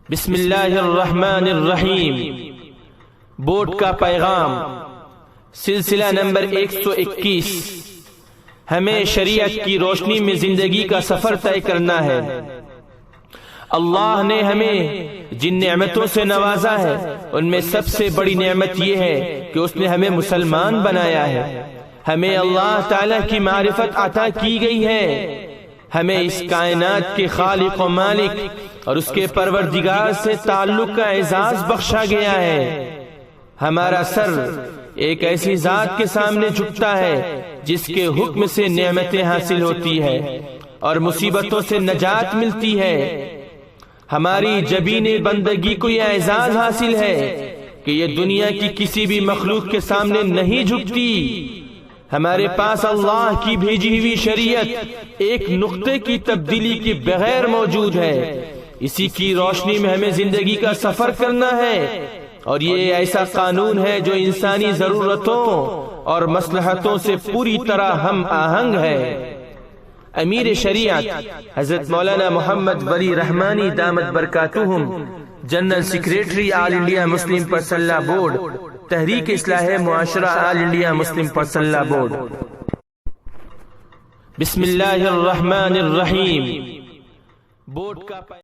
بسم اللہ الرحمن الرحیم۔ بورڈ کا پیغام، سلسلہ نمبر 121۔ ہمیں شریعت کی روشنی میں زندگی کا سفر طے کرنا ہے۔ اللہ نے ہمیں جن نعمتوں سے نوازا ہے ان میں سب سے بڑی نعمت یہ ہے کہ اس نے ہمیں مسلمان بنایا ہے۔ ہمیں اللہ تعالیٰ کی معرفت عطا کی گئی ہے۔ ہمیں اس کائنات کے خالق و مالک اور اس کے پروردگار سے تعلق کا اعزاز بخشا گیا ہے۔ ہمارا سر ایک ایسی ذات کے سامنے جھکتا ہے جس کے حکم سے نعمتیں حاصل ہوتی ہے اور مصیبتوں سے نجات ملتی ہے۔ ہماری جبین بندگی کو یہ اعزاز حاصل ہے کہ یہ دنیا کی کسی بھی مخلوق کے سامنے نہیں جھکتی۔ ہمارے پاس اللہ کی بھیجی ہوئی شریعت ایک نقطے کی تبدیلی کے بغیر موجود ہے۔ اسی کی روشنی میں ہمیں زندگی کا سفر کرنا ہے، اور یہ ایسا قانون ہے جو انسانی ضرورتوں اور مصلحتوں سے پوری طرح ہم آہنگ ہے۔ امیر شریعت حضرت مولانا محمد ولی رحمانی دامت برکاتہم، general secretary all India Muslim personal law board, تحریک اصلاح معاشرہ all India Muslim personal law board. بسم اللہ الرحمن الرحیم۔ بورڈ کا